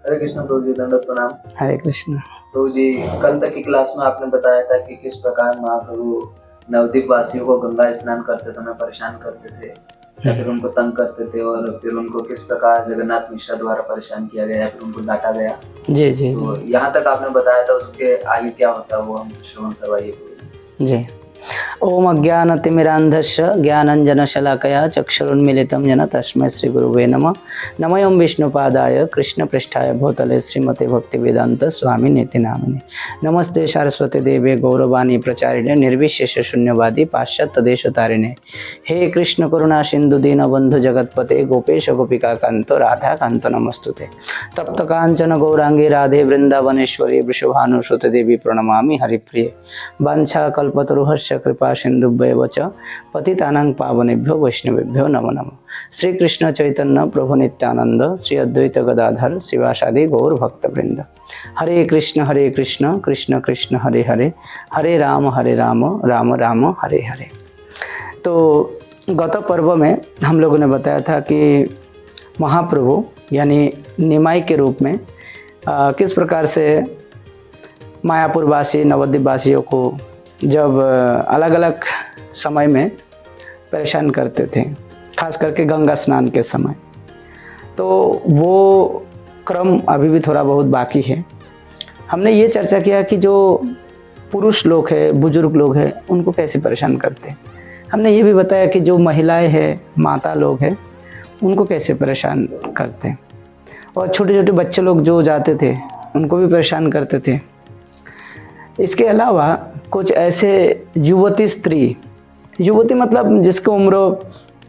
हरे कृष्ण प्रभु जी, दंडवत प्रणाम। हरे कृष्ण। प्रभु जी, कल तक की क्लास में आपने बताया था कि किस प्रकार महाप्रभु नवद्वीप वासियों को गंगा स्नान करते समय परेशान करते थे या फिर उनको तंग करते थे, और फिर उनको किस प्रकार जगन्नाथ मिश्रा द्वारा परेशान किया गया या फिर उनको डांटा गया। जी जी तो जी यहाँ तक आपने बताया था, उसके आगे क्या होता है वो हम श्रवण करवाइए प्रभु जी। जी। ओम अज्ञानतिमिरान्धस्य ज्ञानञ्जनशलाकया चक्षुरुन्मीलितं येन तस्मै श्रीगुरुवे नमः। नमः ओं विष्णुपादाय कृष्णपृष्ठाय भूतले श्रीमते भक्तिवेदांत स्वामिनेति नामिने। नमस्ते सरस्वती देवे गौरवाणी प्रचारिणे निर्विशेष शून्यवादी पाश्चात्य देशतारिणे। हे कृष्ण करुणा सिंधु दीनबंधु जगतपते गोपेश गोपिका कांतो राधा कांतो नमस्तुते। तप्त कांचन गौरांगी राधे वृंदावनेश्वरी वृषभानुसुते देवी प्रणमामि हरिप्रिये। वाञ्छा कल्पतरुहस्य कृपा सिंधुभ्येव च पतितानां पावनेभ्यो वैष्णवेभ्यो नमो नमः। श्री कृष्ण चैतन्य प्रभु नित्यानंद श्री अद्वैत गदाधर शिवासादि गौर भक्तवृंद। हरे कृष्ण कृष्ण कृष्ण हरे हरे, हरे राम राम राम हरे हरे। तो गत पर्व में हम लोगों ने बताया था कि महाप्रभु यानी निमाई के रूप में किस प्रकार से मायापुर वासी नवद्वीप वासियों को जब अलग अलग समय में परेशान करते थे, खास करके गंगा स्नान के समय। तो वो क्रम अभी भी थोड़ा बहुत बाकी है। हमने ये चर्चा किया कि जो पुरुष लोग हैं, बुजुर्ग लोग हैं, उनको कैसे परेशान करते हैं। हमने ये भी बताया कि जो महिलाएं हैं, माता लोग हैं, उनको कैसे परेशान करते हैं। और छोटे छोटे बच्चे लोग जो जाते थे उनको भी परेशान करते थे। इसके अलावा कुछ ऐसे युवती स्त्री, युवती मतलब जिसकी उम्र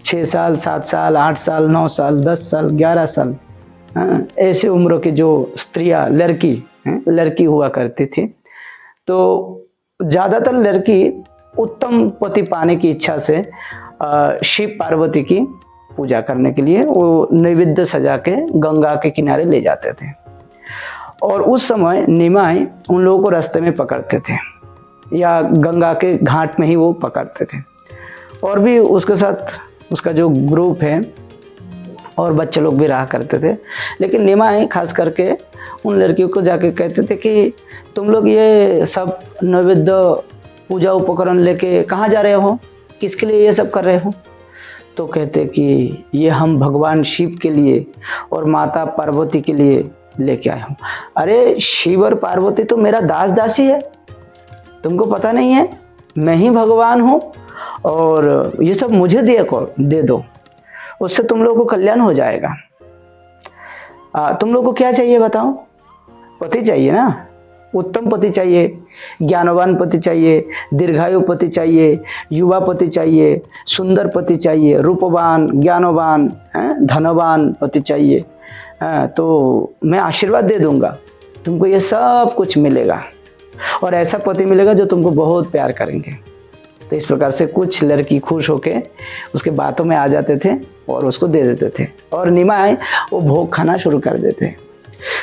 6 साल 7 साल 8 साल 9 साल 10 साल 11 साल, ऐसे उम्र की जो स्त्रियां, लड़की हुआ करती थी। तो ज़्यादातर लड़की उत्तम पति पाने की इच्छा से शिव पार्वती की पूजा करने के लिए वो नैवेद्य सजा के गंगा के किनारे ले जाते थे। और उस समय निमाई उन लोगों को रास्ते में पकड़ते थे या गंगा के घाट में ही वो पकड़ते थे। और भी उसके साथ उसका जो ग्रुप है और बच्चे लोग भी रहा करते थे। लेकिन निमाई खास करके उन लड़कियों को जाके कहते थे कि तुम लोग ये सब नैवेद्य पूजा उपकरण लेके कहाँ जा रहे हो, किसके लिए ये सब कर रहे हो। तो कहते कि ये हम भगवान शिव के लिए और माता पार्वती के लिए लेके आए हूँ। अरे शिव और पार्वती तो मेरा दास दासी है, तुमको पता नहीं है, मैं ही भगवान हूँ और ये सब मुझे दे दो, उससे तुम लोगों को कल्याण हो जाएगा। तुम लोगों को क्या चाहिए बताओ। पति चाहिए ना, उत्तम पति चाहिए, ज्ञानवान पति चाहिए, दीर्घायु पति चाहिए, युवा पति चाहिए, सुंदर पति चाहिए, रूपवान, ज्ञानवान, धनवान पति चाहिए। तो मैं आशीर्वाद दे दूंगा, तुमको ये सब कुछ मिलेगा और ऐसा पति मिलेगा जो तुमको बहुत प्यार करेंगे। तो इस प्रकार से कुछ लड़की खुश होके उसके बातों में आ जाते थे और उसको दे देते थे और निमाई वो भोग खाना शुरू कर देते।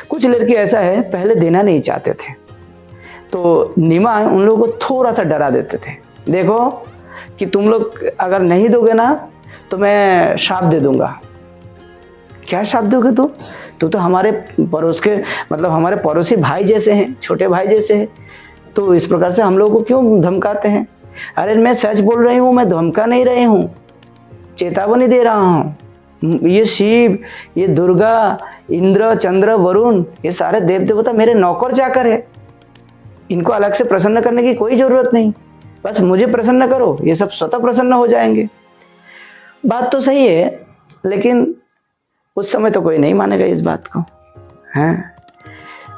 कुछ लड़की ऐसा है पहले देना नहीं चाहते थे, तो निमाई उन लोगों को थोड़ा सा डरा देते थे। देखो कि तुम लोग अगर नहीं दोगे ना तो मैं श्राप दे दूंगा। क्या श्राप दोगे तू तो हमारे पड़ोस के मतलब हमारे पड़ोसी भाई जैसे हैं, छोटे भाई जैसे हैं, तो इस प्रकार से हम लोगों को क्यों धमकाते हैं। अरे मैं सच बोल रही हूँ, मैं धमका नहीं रही हूँ, चेतावनी दे रहा हूँ। ये शिव, ये दुर्गा, इंद्र, चंद्र, वरुण, ये सारे देव देवता मेरे नौकर चाकर है, इनको अलग से प्रसन्न करने की कोई जरूरत नहीं, बस मुझे प्रसन्न करो, ये सब स्वतः प्रसन्न हो जाएंगे। बात तो सही है, लेकिन उस समय तो कोई नहीं मानेगा इस बात को। हैं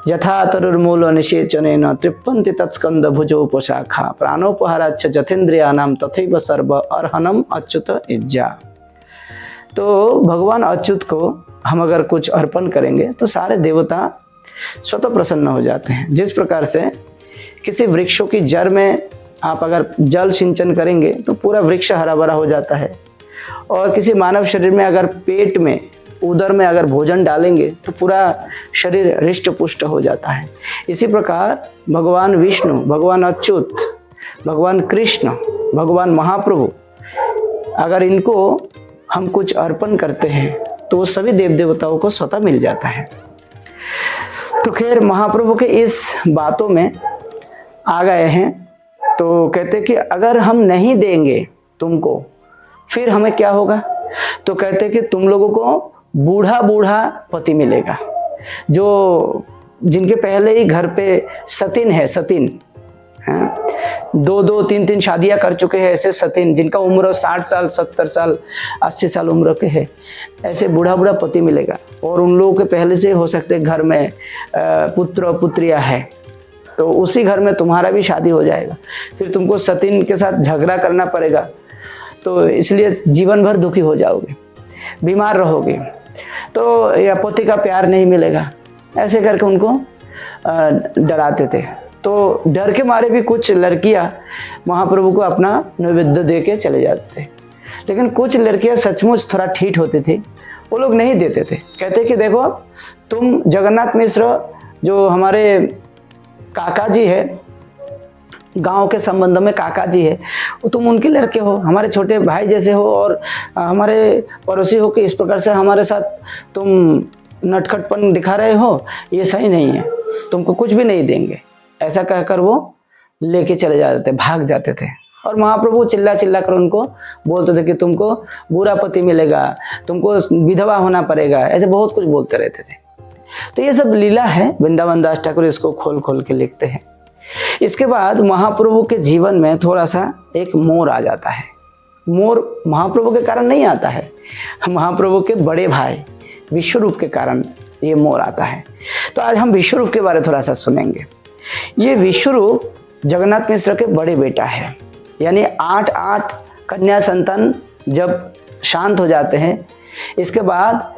यथा तरुर्मूल निषेचनेन तृप्पन्ति तत्स्कंद भुजोपशाखा प्राणोपहाराच्च जथेन्द्रियानाम तथैव सर्व अर्हनम अच्युत इज्जा। तो भगवान अच्युत को हम अगर कुछ अर्पण करेंगे तो सारे देवता स्वतः प्रसन्न हो जाते हैं। जिस प्रकार से किसी वृक्षों की जड़ में आप अगर जल सिंचन करेंगे तो पूरा वृक्ष हरा भरा हो जाता है, और किसी मानव शरीर में अगर पेट में, उदर में अगर भोजन डालेंगे तो पूरा शरीर हृष्ट पुष्ट हो जाता है। इसी प्रकार भगवान विष्णु, भगवान अच्युत, भगवान कृष्ण, भगवान महाप्रभु, अगर इनको हम कुछ अर्पण करते हैं तो वो सभी देव देवताओं को स्वतः मिल जाता है। तो खैर महाप्रभु के इस बातों में आ गए हैं। तो कहते कि अगर हम नहीं देंगे तुमको फिर हमें क्या होगा? तो कहते कि तुम लोगों को बूढ़ा बूढ़ा पति मिलेगा, जो जिनके पहले ही घर पे सतीन है, सतीन, दो दो तीन तीन शादियां कर चुके हैं, ऐसे सतीन जिनका उम्र 60 साल 70 साल 80 साल उम्र के है, ऐसे बूढ़ा बूढ़ा पति मिलेगा। और उन लोगों के पहले से हो सकते घर में पुत्र पुत्रियां है, तो उसी घर में तुम्हारा भी शादी हो जाएगा, फिर तुमको सतीन के साथ झगड़ा करना पड़ेगा, तो इसलिए जीवन भर दुखी हो जाओगे, बीमार रहोगे, तो या पति का प्यार नहीं मिलेगा, ऐसे करके उनको डराते थे। तो डर के मारे भी कुछ लड़कियां महाप्रभु को अपना नैवेद्य दे के चले जाते थे, लेकिन कुछ लड़कियां सचमुच थोड़ा ठीठ होती थी, वो लोग नहीं देते थे। कहते कि देखो तुम जगन्नाथ मिश्र जो हमारे काका जी है, गांव के संबंध में काका जी है, तुम उनके लड़के हो, हमारे छोटे भाई जैसे हो और हमारे पड़ोसी हो कि इस प्रकार से हमारे साथ तुम नटखटपन दिखा रहे हो, ये सही नहीं है, तुमको कुछ भी नहीं देंगे, ऐसा कहकर वो लेके चले जाते थे, भाग जाते थे। और महाप्रभु चिल्ला चिल्ला कर उनको बोलते थे कि तुमको बुरा पति मिलेगा, तुमको विधवा होना पड़ेगा, ऐसे बहुत कुछ बोलते रहते थे। तो ये सब लीला है, वृंदावन दास ठाकुर इसको खोल खोल के लिखते हैं। इसके बाद महाप्रभु के जीवन में थोड़ा सा एक मोड़ आ जाता है। मोड़ महाप्रभु के कारण नहीं आता है, महाप्रभु के बड़े भाई विश्वरूप के कारण ये मोड़ आता है। तो आज हम विश्वरूप के बारे में थोड़ा सा सुनेंगे। ये विश्वरूप जगन्नाथ मिश्र के बड़े बेटा है, यानी 8 कन्या संतान जब शांत हो जाते हैं, इसके बाद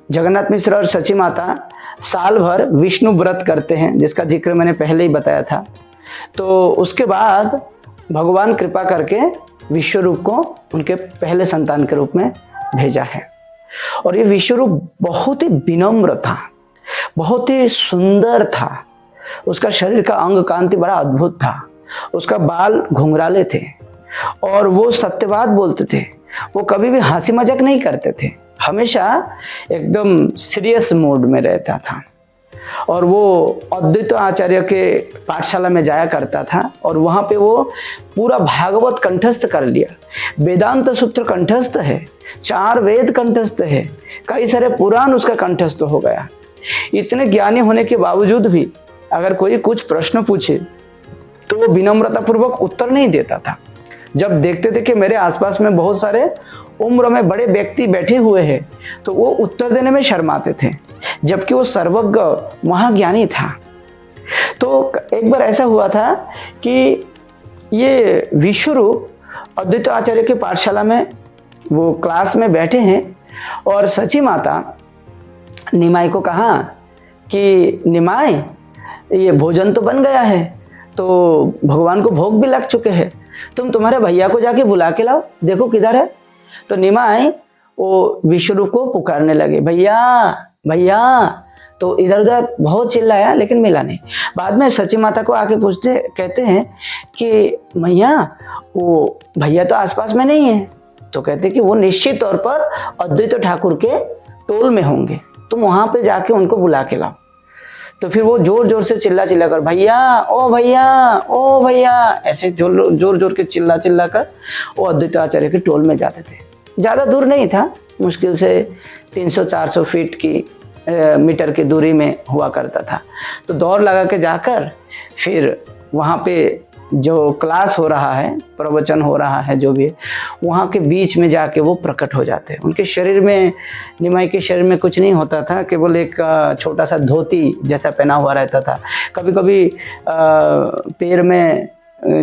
जगन्नाथ मिश्र और सची माता साल भर विष्णु व्रत करते हैं, जिसका जिक्र मैंने पहले ही बताया था। तो उसके बाद भगवान कृपा करके विश्वरूप को उनके पहले संतान के रूप में भेजा है। और ये विश्वरूप बहुत ही विनम्र था, बहुत ही सुंदर था, उसका शरीर का अंग कांति बड़ा अद्भुत था, उसका बाल घुंघराले थे और वो सत्यवाद बोलते थे, वो कभी भी हंसी मजाक नहीं करते थे, हमेशा एकदम सीरियस मोड में रहता था। और वो अद्वैत आचार्य के पाठशाला में जाया करता था और वहाँ पे वो पूरा भागवत कंठस्थ कर लिया, वेदांत सूत्र कंठस्थ है, 4 वेद कंठस्थ है, कई सारे पुराण उसका कंठस्थ हो गया। इतने ज्ञानी होने के बावजूद भी अगर कोई कुछ प्रश्न पूछे तो वो विनम्रता पूर्वक उत्तर नहीं देता था। जब देखते थे कि मेरे आसपास में बहुत सारे उम्र में बड़े व्यक्ति बैठे हुए हैं तो वो उत्तर देने में शर्माते थे, जबकि वो सर्वज्ञ महाज्ञानी था। तो एक बार ऐसा हुआ था कि ये विश्वरूप अद्वैत आचार्य की पाठशाला में वो क्लास में बैठे हैं और सची माता निमाई को कहा कि निमाई ये भोजन तो बन गया है, तो भगवान को भोग भी लग चुके हैं, तुम तुम्हारे भैया को जाके बुला के लाओ, देखो किधर है। तो निमाई वो विश्वरूप को पुकारने लगे, भैया भैया, तो इधर उधर बहुत चिल्लाया लेकिन मिला नहीं। बाद में सची माता को आके पूछते, कहते हैं कि मैया वो भैया तो आसपास में नहीं है। तो कहते कि वो निश्चित तौर पर अद्वैत ठाकुर के टोल में होंगे, तुम वहां पे जाके उनको बुला के लाओ। तो फिर वो जोर जोर से चिल्ला चिल्ला कर भैया ओ भैया ओ भैया, ऐसे जोर जोर के चिल्ला चिल्ला कर वो अद्वैत आचार्य के टोल में जाते थे। ज़्यादा दूर नहीं था, मुश्किल से 300-400 फीट की मीटर की दूरी में हुआ करता था। तो दौड़ लगा के जाकर फिर वहाँ पे जो क्लास हो रहा है, प्रवचन हो रहा है, जो भी है, वहाँ के बीच में जाके वो प्रकट हो जाते हैं। उनके शरीर में, निमाई के शरीर में कुछ नहीं होता था, केवल एक छोटा सा धोती जैसा पहना हुआ रहता था। कभी कभी पैर में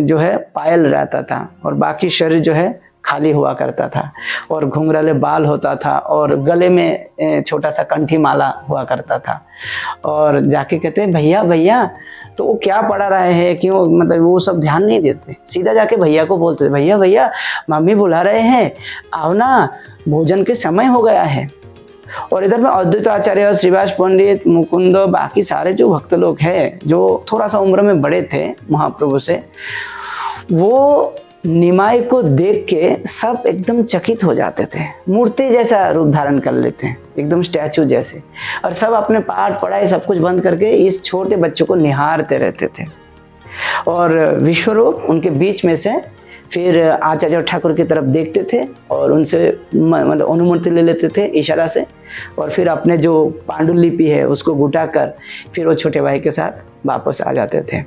जो है पायल रहता था और बाकी शरीर जो है खाली हुआ करता था और घुंघराले बाल होता था और गले में छोटा सा कंठी माला हुआ करता था। और जाके कहते हैं भैया भैया, तो वो क्या पढ़ा रहे हैं, क्यों, मतलब वो सब ध्यान नहीं देते, सीधा जाके भैया को बोलते, भैया भैया मम्मी बुला रहे हैं, आओ ना, भोजन के समय हो गया है। और इधर में अद्वैत आचार्य, श्रीवास पंडित, मुकुंद, बाकी सारे जो भक्त लोग हैं जो थोड़ा सा उम्र में बड़े थे महाप्रभु से, वो निमाई को देख के सब एकदम चकित हो जाते थे, मूर्ति जैसा रूप धारण कर लेते हैं, एकदम स्टैचू जैसे, और सब अपने पाठ पढ़ाई सब कुछ बंद करके इस छोटे बच्चों को निहारते रहते थे। और विश्वरूप उनके बीच में से फिर आचार्य ठाकुर की तरफ देखते थे और उनसे मतलब अनुमति ले लेते थे इशारा से, और फिर अपने जो पांडुलिपि है उसको घुटाकर फिर वो छोटे भाई के साथ वापस आ जाते थे।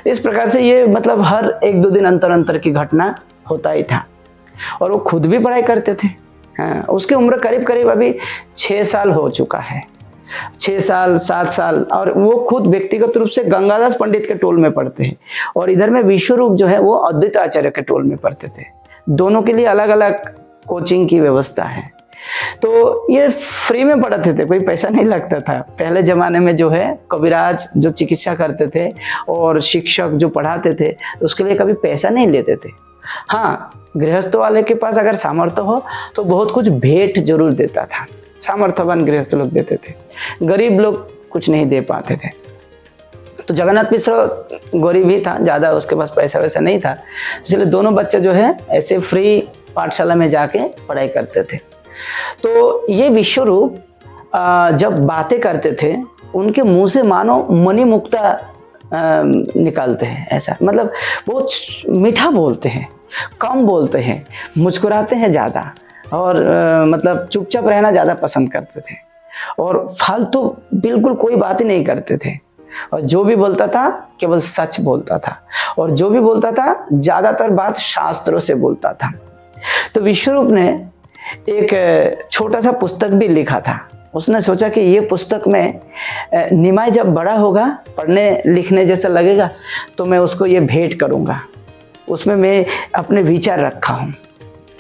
इस प्रकार से ये मतलब हर 1-2 दिन अंतर अंतर की घटना होता ही था। और वो खुद भी पढ़ाई करते थे। हाँ, उसकी उम्र करीब करीब अभी 6 साल हो चुका है, 6 साल 7 साल, और वो खुद व्यक्तिगत रूप से गंगादास पंडित के टोल में पढ़ते हैं, और इधर में विश्वरूप जो है वो अद्वैत आचार्य के टोल में पढ़ते थे। दोनों के लिए अलग अलग कोचिंग की व्यवस्था है। तो ये फ्री में पढ़ाते थे, कोई पैसा नहीं लगता था। पहले जमाने में जो है कविराज जो चिकित्सा करते थे और शिक्षक जो पढ़ाते थे उसके लिए कभी पैसा नहीं लेते थे। हाँ, गृहस्थ वाले के पास अगर सामर्थ्य हो तो बहुत कुछ भेंट जरूर देता था, सामर्थ्यवान गृहस्थ लोग देते थे, गरीब लोग कुछ नहीं दे पाते थे। तो जगन्नाथ मिश्र गरीब ही था, ज़्यादा उसके पास पैसा वैसा नहीं था, इसलिए दोनों बच्चे जो है ऐसे फ्री पाठशाला में जाके पढ़ाई करते थे। तो ये विश्वरूप जब बातें करते थे उनके मुंह से मानो मणि मुक्ता निकालते हैं, ऐसा मतलब बहुत मीठा बोलते हैं, कम बोलते हैं, मुस्कुराते हैं ज़्यादा, और मतलब चुपचाप रहना ज़्यादा पसंद करते थे, और फालतू बिल्कुल कोई बात ही नहीं करते थे, और जो भी बोलता था केवल सच बोलता था, और जो भी बोलता था ज़्यादातर बात शास्त्रों से बोलता था। तो विश्वरूप ने एक छोटा सा पुस्तक भी लिखा था। उसने सोचा कि ये पुस्तक में निमाई जब बड़ा होगा, पढ़ने लिखने जैसा लगेगा, तो मैं उसको ये भेंट करूँगा। उसमें मैं अपने विचार रखा हूँ।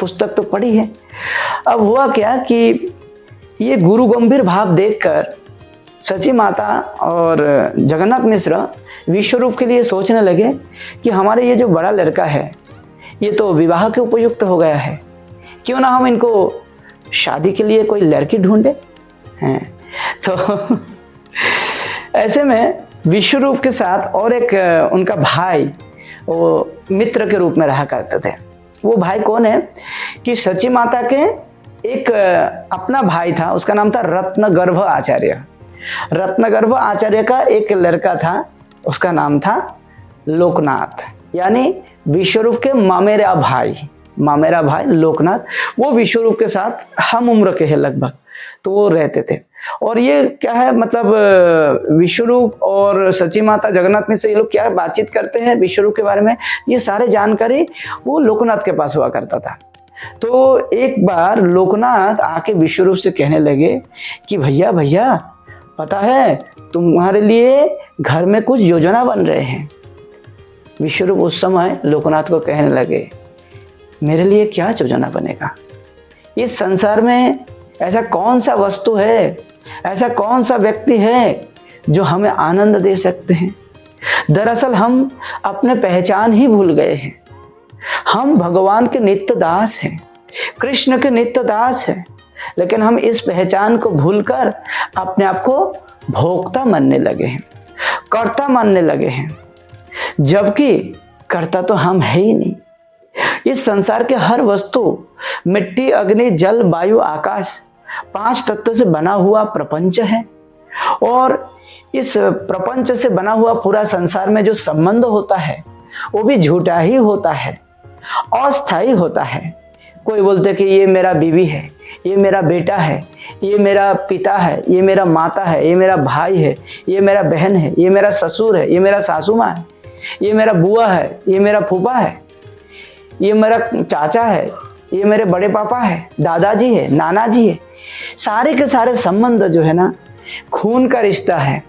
पुस्तक तो पढ़ी है। अब हुआ क्या कि ये गुरु गंभीर भाव देखकर सची माता और जगन्नाथ मिश्र विश्वरूप के लिए सोचने लगे कि हमारे ये जो बड़ा लड़का है ये तो विवाह के उपयुक्त हो गया है, क्यों ना हम इनको शादी के लिए कोई लड़की ढूंढे हैं। तो ऐसे में विश्वरूप के साथ और एक उनका भाई वो मित्र के रूप में रहा करते थे। वो भाई कौन है कि सची माता के एक अपना भाई था, उसका नाम था रत्नगर्भ आचार्य। रत्नगर्भ आचार्य का एक लड़का था, उसका नाम था लोकनाथ, यानी विश्वरूप के मामेरा भाई लोकनाथ। वो विश्वरूप के साथ हम उम्र के हैं लगभग, तो वो रहते थे। और ये क्या है मतलब विश्वरूप और सची माता जगन्नाथ मिश्र ये लोग क्या बातचीत करते हैं विश्वरूप के बारे में, ये सारे जानकारी वो लोकनाथ के पास हुआ करता था। तो एक बार लोकनाथ आके विश्वरूप से कहने लगे कि भैया पता है तुम्हारे लिए घर में कुछ योजना बन रहे हैं। विश्वरूप उस समय लोकनाथ को कहने लगे, मेरे लिए क्या योजना बनेगा? इस संसार में ऐसा कौन सा वस्तु है, ऐसा कौन सा व्यक्ति है जो हमें आनंद दे सकते हैं? दरअसल हम अपने पहचान ही भूल गए हैं। हम भगवान के नित्य दास हैं, कृष्ण के नित्य दास हैं, लेकिन हम इस पहचान को भूलकर अपने आप को भोक्ता मानने लगे हैं, कर्ता मानने लगे हैं, जबकि कर्ता तो हम है ही नहीं। इस संसार के हर वस्तु मिट्टी, अग्नि, जल, वायु, आकाश 5 तत्वों से बना हुआ प्रपंच है, और इस प्रपंच से बना हुआ पूरा संसार में जो संबंध होता है वो भी झूठा ही होता है, अस्थायी होता है। कोई बोलते कि ये मेरा बीवी है, ये मेरा बेटा है, ये मेरा पिता है, ये मेरा माता है, ये मेरा भाई है, ये मेरा बहन है, ये मेरा ससुर है, ये मेरा सासू माँ है, ये मेरा बुआ है, ये मेरा फूफा है, ये मेरा चाचा है, ये मेरे बड़े पापा है, दादाजी है, नाना जी है। सारे के सारे संबंध जो है ना खून का रिश्ता है।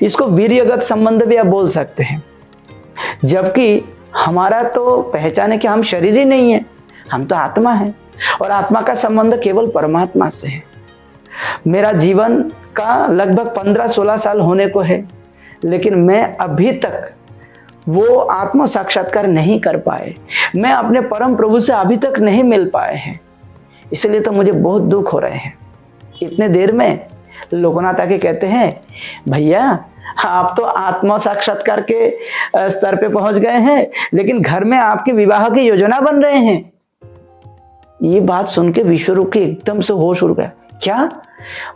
इसको वीर्यगत संबंध भी आप बोल सकते हैं। जबकि हमारा तो पहचान है कि हम शरीर ही नहीं है, हम तो आत्मा है, और आत्मा का संबंध केवल परमात्मा से है। मेरा जीवन का लगभग 15-16 साल होने को है, लेकिन मैं अभी तक वो आत्म साक्षात्कार नहीं कर पाए, मैं अपने परम प्रभु से अभी तक नहीं मिल पाए हैं। इसलिए तो मुझे बहुत दुख हो रहे हैं। इतने देर में लोकनाथ आके कहते हैं, भैया आप तो आत्मा साक्षात्कार के स्तर पे पहुंच गए हैं, लेकिन घर में आपके विवाह की योजना बन रहे हैं। ये बात सुन के विश्वरूप के एकदम से होश उड़ गया। क्या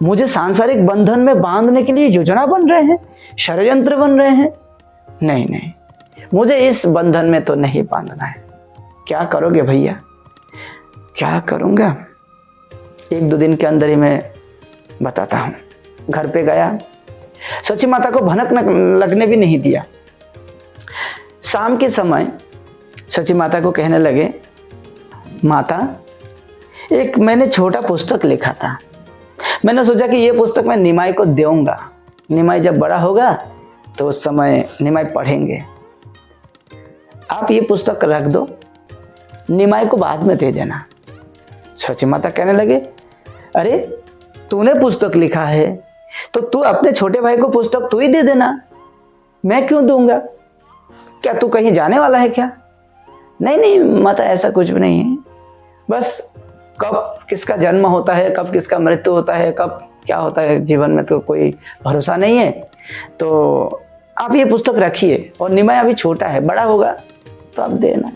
मुझे सांसारिक बंधन में बांधने के लिए योजना बन रहे हैं, षड्यंत्र बन रहे हैं? नहीं नहीं, मुझे इस बंधन में तो नहीं बांधना है। क्या करोगे भैया? क्या करूंगा? 1-2 दिन के अंदर ही मैं बताता हूं। घर पे गया, सची माता को भनक लगने भी नहीं दिया। शाम के समय सची माता को कहने लगे, माता एक मैंने छोटा पुस्तक लिखा था, मैंने सोचा कि ये पुस्तक मैं निमाई को दूंगा, निमाई जब बड़ा होगा तो उस समय निमाई पढ़ेंगे, आप ये पुस्तक रख दो, निमाई को बाद में दे देना। सची माता कहने लगे, अरे तूने पुस्तक लिखा है तो तू अपने छोटे भाई को पुस्तक तू ही दे देना, मैं क्यों दूंगा? क्या तू कहीं जाने वाला है क्या? नहीं नहीं माता, ऐसा कुछ भी नहीं है, बस कब किसका जन्म होता है, कब किसका मृत्यु होता है, कब क्या होता है जीवन में तो कोई भरोसा नहीं है, तो आप ये पुस्तक रखिए, और निमाई अभी छोटा है, बड़ा होगा तो आप देना।